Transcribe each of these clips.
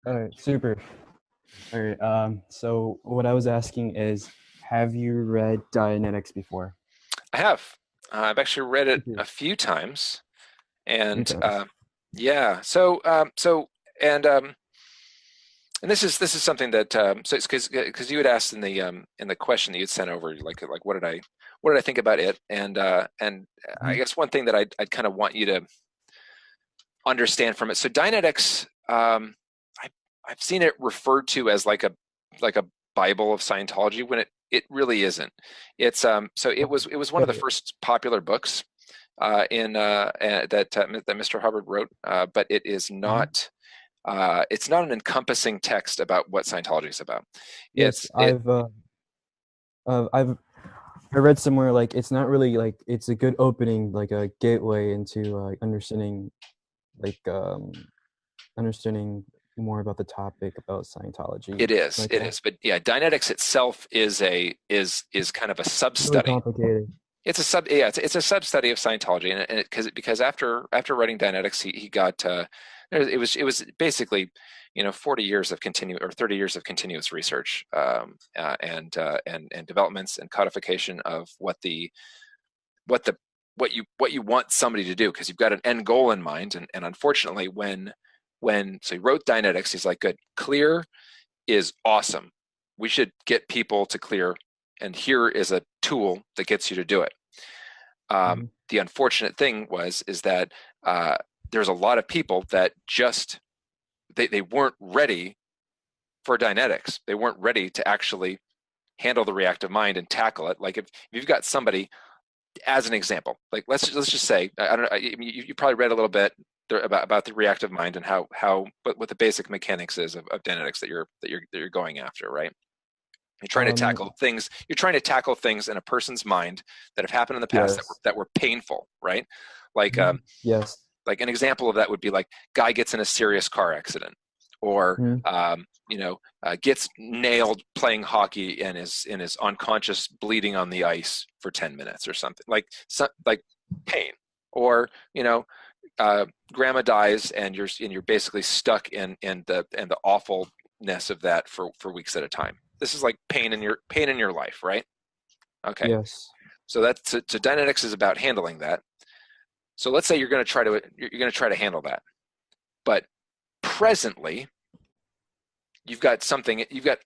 All right, super. All right. So what I was asking is, have you read Dianetics before? I have. I've actually read it Okay. a few times, Few and times. yeah. And um, and this is something that so it's because you had asked in the question that you'd sent over, like what did I think about it, and I Mhm. guess one thing that I'd kind of want you to understand from it. So Dianetics, I, I've seen it referred to as like a Bible of Scientology when it really isn't. It's so it was one of the Okay. first popular books that Mr. Hubbard wrote, but it is Mhm. not. It's not an encompassing text about what Scientology is about. Yes, It I've I read somewhere like it's not really like it's a good opening, like a gateway into understanding like understanding more about the topic about Scientology. Like it is, but yeah, Dianetics itself is kind of a it's really sub-study. complicated. It's a sub study of Scientology, and because after writing Dianetics, he got it was basically 40 years of continue or 30 years of continuous research, and developments and codification of what the what you want somebody to do, because you've got an end goal in mind, and unfortunately when so he wrote Dianetics, he's like, good, clear is awesome, we should get people to clear, and here is a tool that gets you to do it. Mhm. The unfortunate thing is that uh, there's a lot of people that just they weren't ready for Dianetics. They weren't ready to actually handle the reactive mind and tackle it. Like if you've got somebody, as an example, like let's just say, I don't know, you probably read a little bit about the reactive mind and how what the basic mechanics is of Dianetics that you're going after, right? Um, You're trying to tackle things in a person's mind that have happened in the past yes. that were painful, right? Like Mhm. Yes. like an example of that would be like, guy gets in a serious car accident, or Mhm. gets nailed playing hockey and is unconscious, bleeding on the ice for 10 minutes or something, like pain. Or grandma dies, and you're basically stuck in the awfulness of that for weeks at a time. This is like pain in your life, right? Okay. Yes. So Dynetics is about handling that. So let's say you're going to try to handle that, but presently you've got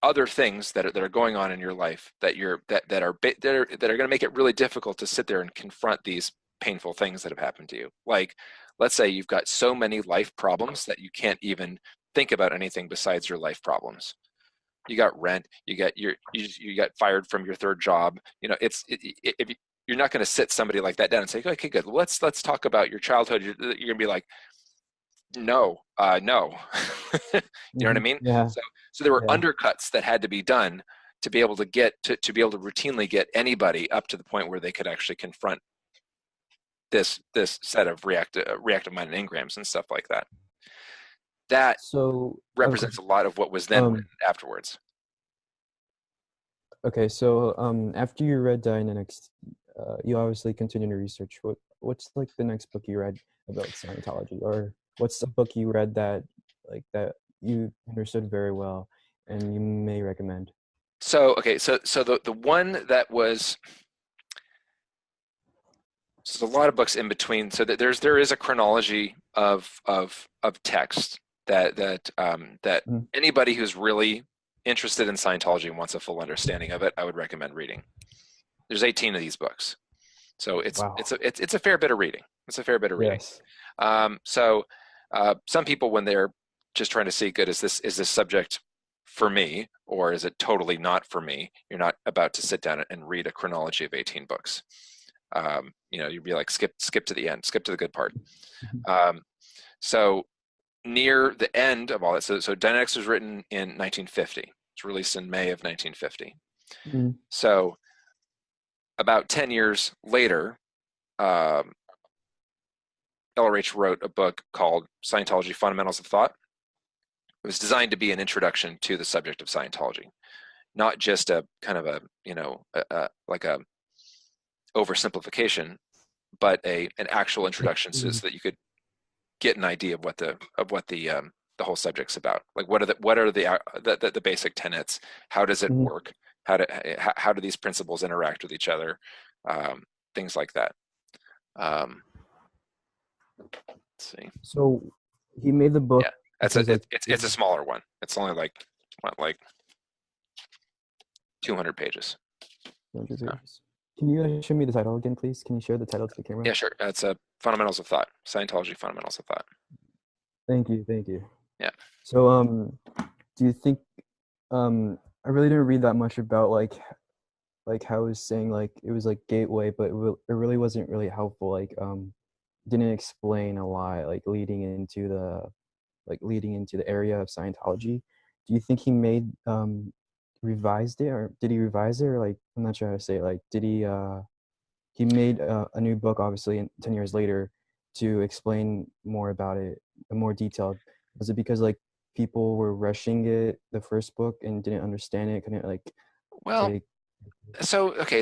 other things that are going on in your life that are going to make it really difficult to sit there and confront these painful things that have happened to you. Like, let's say you've got so many life problems that you can't even think about anything besides your life problems. You got rent, you got fired from your third job. If you're not going to sit somebody like that down and say, okay, good, let's talk about your childhood. You're going to be like, no, no. You know what I mean? Yeah. So there were Yeah. undercuts that had to be done to be able to be able to routinely get anybody up to the point where they could actually confront this set of reactive minded engrams and stuff like that. That So I have a represents question. a lot of what was then Um, written afterwards. okay, so after you read Dianetics, you obviously continue to research. What's like the next book you read about Scientology, or what's the book you read that that you understood very well and you may recommend? So okay, so the one that was so there's a lot of books in between. So that there is a chronology of text that Mhm. anybody who's really interested in Scientology and wants a full understanding of it, I would recommend reading. There's 18 of these books, so Wow. it's a fair bit of reading. It's a fair bit of reading. Yes. So some people, when they're just trying to see, good, is this subject for me, or is it totally not for me? You're not about to sit down and read a chronology of 18 books. You'd be like, skip to the end, skip to the good part. Mhm. Um, so near the end of all that, so Dynetics was written in 1950. It's released in May of 1950. Mhm. So about 10 years later, um, LRH wrote a book called Scientology Fundamentals of Thought. It was designed to be an introduction to the subject of Scientology, not just a kind of like a oversimplification, but an actual introduction, so Mhm. that you could get an idea of what the the whole subject's about. Like, what are the basic tenets? How does it Mhm. work? How do these principles interact with each other? Um, Things like that. Um, let's see. So he made the Yeah, book that's a because like it's a smaller one. It's only like what, like 200 pages. 200 So, pages. Can you show me the title again, please? Can you share the title to the camera? yeah, sure. That's a Fundamentals of Thought, Scientology Fundamentals of Thought. Thank you, thank you. Yeah. So, do you think I really didn't read that much about like how it was saying like it was like gateway, but it really wasn't really helpful. Like, didn't explain a lot like leading into the area of Scientology. Do you think he made revised it, or did he revise it, or like I'm not sure how to say it. Like, did he made a new book obviously 10 years later to explain more about it in more detailed? Was it because like people were rushing it the first book and didn't understand it, couldn't Well, like so okay,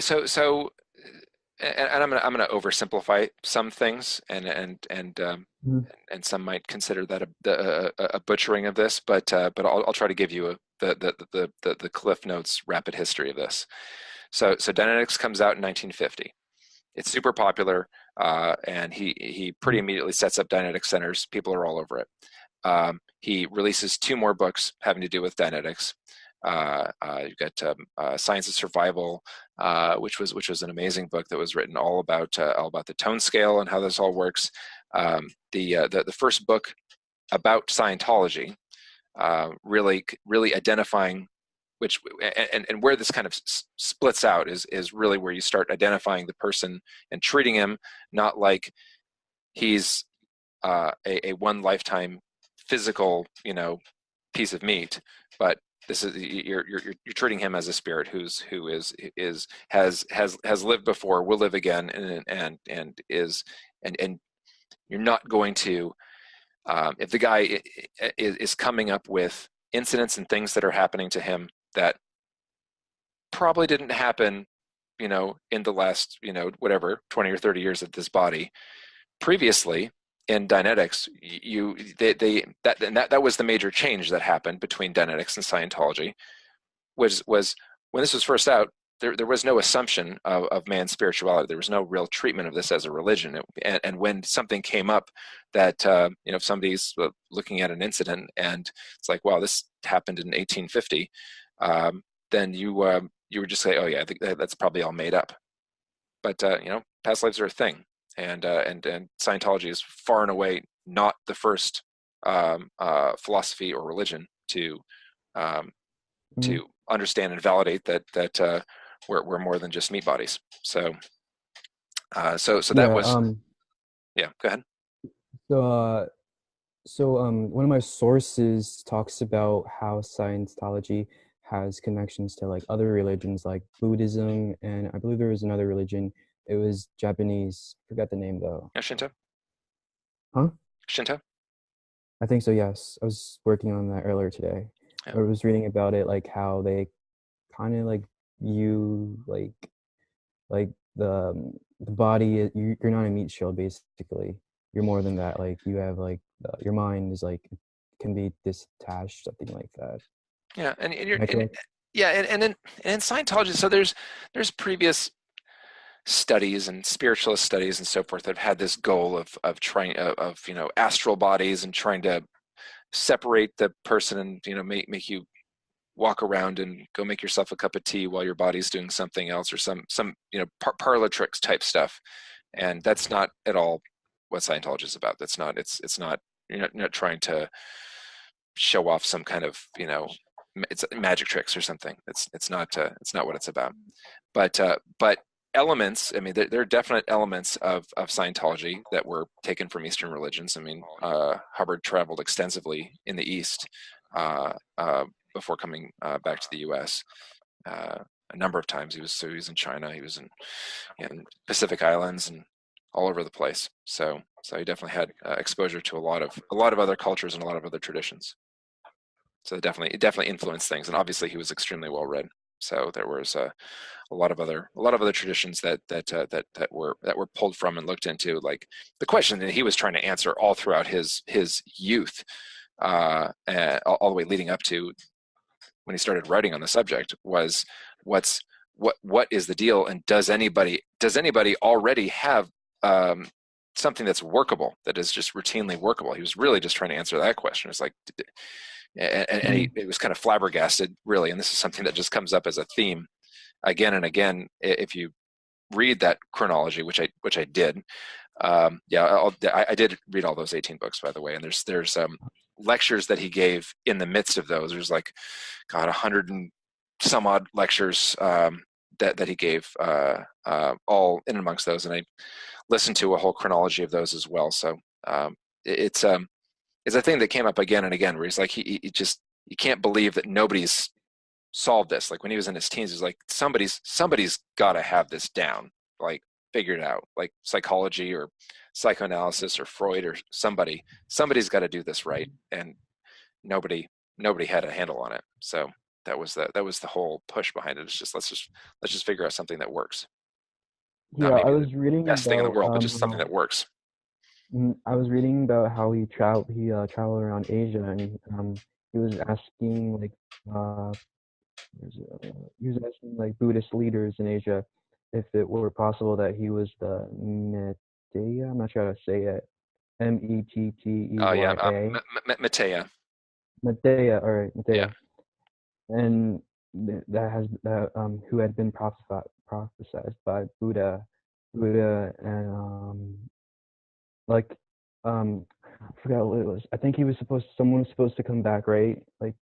and I'm gonna oversimplify some things, Mhm. and some might consider that a butchering of this, but I'll try to give you the Cliff Notes rapid history of this. So Dianetics comes out in 1950. It's super popular, and he pretty Mhm. immediately sets up Dianetic centers. People are all over it. He releases two more books having to do with Dianetics. You've got Science of Survival, which was an amazing book that was written all about the tone scale and how this all works. The first book about Scientology, really identifying which and where this kind of splits out is really where you start identifying the person and treating him not like he's a one lifetime physical piece of meat, but this is you're treating him as a spirit who is has lived before, will live again, and is and you're not going to if the guy is coming up with incidents and things that are happening to him that probably didn't happen, in the last, whatever, 20 or 30 years of this body. Previously, in Dianetics, that was the major change that happened between Dianetics and Scientology. Was when this was first out, there was no assumption of man's spirituality. There was no real treatment of this as a religion. And when something came up that, if somebody's looking at an incident and it's like, wow, this happened in 1850, then you would just say, oh yeah, I think that's probably all made up. But past lives are a thing, and Scientology is far and away not the first philosophy or religion um, Mhm. to understand and validate that we're more than just meat bodies. So that Yeah, was, yeah. Go ahead. so one of my sources talks about how Scientology has connections to like other religions like Buddhism, and I believe there was another religion. It was Japanese. Forgot the name though. Yeah, Shinto. Huh? Shinto. I think so, yes. I was working on that earlier today. Yeah. I was reading about it, like how they kind of like you like the body. You're not a meat shield, basically. You're more than that. Like you have like your mind is like can be detached, something like that. Yeah, and you're Am I and correct? yeah, and in Scientology, so there's previous studies and spiritualist studies and so forth that have had this goal of trying of astral bodies and trying to separate the person and make you walk around and go make yourself a cup of tea while your body's doing something else or some parlor tricks type stuff, and that's not at all what Scientology is about. That's not it's not you're not trying to show off some kind of it's magic tricks or something. It's not what it's about. But elements. I mean, there are definite elements of Scientology that were taken from Eastern religions. I mean, Hubbard traveled extensively in the East uh, uh, before coming back to the U.S. Uh, a number of times. He was in China. He was in Pacific Islands and all over the place. So he definitely had exposure to a lot of other cultures and a lot of other traditions. So it definitely influenced things, and obviously he was extremely well read. So there was a lot of other traditions that were pulled from and looked into. Like the question that he was trying to answer all throughout his youth all the way leading up to when he started writing on the subject was what's what is the deal, and does anybody already have um, something that's workable, that is just routinely workable? He was really just trying to answer that question. It's like, and Mhm. he was kind of flabbergasted, really. And this is something that just comes up as a theme again and again if you read that chronology, which I did. Yeah, I did read all those 18 books, by the way. And there's lectures that he gave in the midst of those. There's like, God, 100 and some odd lectures that he gave, all in amongst those, and I listened to a whole chronology of those as well. So um, it's it's a thing that came up again and again, where he's like, he just, you can't believe that nobody's solved this. Like when he was in his teens, he's like, somebody's got to have this down, like figured out, like psychology or psychoanalysis or Freud or somebody's got to do this right, and nobody nobody had a handle on it. So that was the whole push behind it. It's just let's just figure out something that works. Not Yeah, I maybe the was reading best thing in the about world, but just something that works. I was reading about how traveled around Asia, and he was asking like uh he was asking like Buddhist leaders in Asia if it were possible that he was the Metteyya. I'm not sure how to say it. Oh yeah, Metteya. Matea. Metteyya, all right, Yeah, Metteyya. And who had been prophesied by Buddha, and like I forgot what it was. I think someone was supposed to come back, right? Like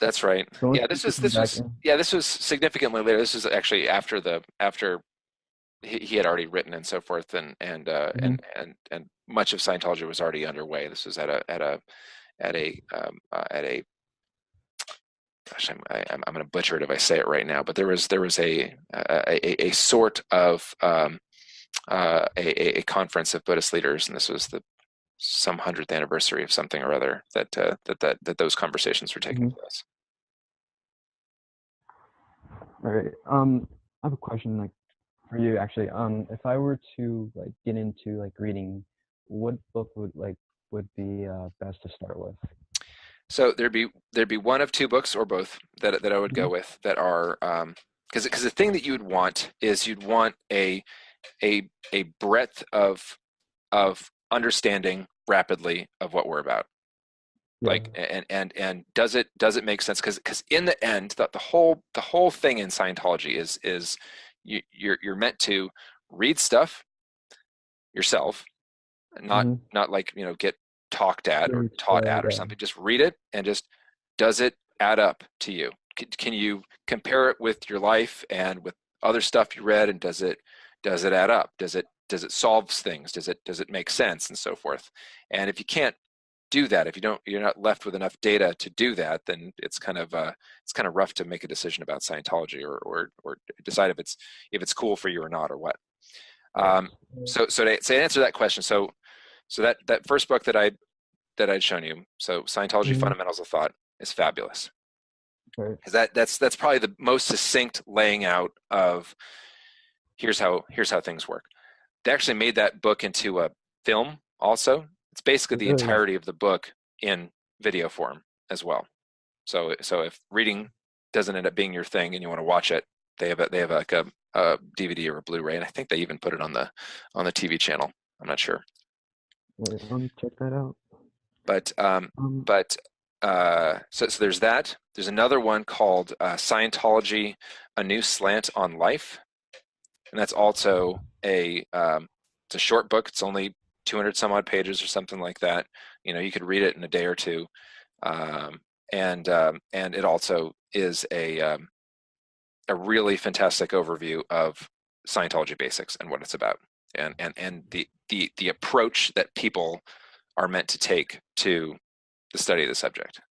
that's right. someone was Yeah, supposed to come back. this was significantly later. This was actually after he had already written and so forth, Mhm. and much of Scientology was already underway. This was at a gosh, I'm going to butcher it if I say it right now, but there was a sort of a conference of Buddhist leaders, and this was the some 100th anniversary of something or other that those conversations were taking Mhm. place. All right. I have a question like for you actually. If I were to like get into like reading, what book would be best to start with? So there'd be one of two books or both that I would go Mhm. with that are because the thing that you'd want is you'd want a breadth of understanding rapidly of what we're about. Yeah. Like, and does it make sense? Because in the end, the whole thing in Scientology is you're meant to read stuff yourself, not Mm-hmm. not like, get talked at or It's, taught at or yeah. something. Just read it and just, does it add up to you? Can you compare it with your life and with other stuff you read, and does it add up? Does it solve things? Does it make sense, and so forth? And if you can't do that, if you're not left with enough data to do that, then it's kind of rough to make a decision about Scientology, or decide if it's cool for you or not, or what. Yes. Um, so to answer that question, so that first book that I'd shown you, so Scientology Mm-hmm. Fundamentals of Thought, is fabulous, Right. because that's probably the most succinct laying out of here's how things work. They actually made that book into a film also. It's basically the Really. entirety of the book in video form as well. So if reading doesn't end up being your thing and you want to watch it, they have like a DVD or a Blu-ray, and I think they even put it on the TV channel. I'm not sure, Wait, let me check that out. but Um. but so there's that. There's another one called Scientology: A New Slant on Life, and that's also it's a short book. It's only 200 some odd pages or something like that. You could read it in a day or two, um, and it also is a really fantastic overview of Scientology basics and what it's about, and the approach that people are meant to take to the study of the subject.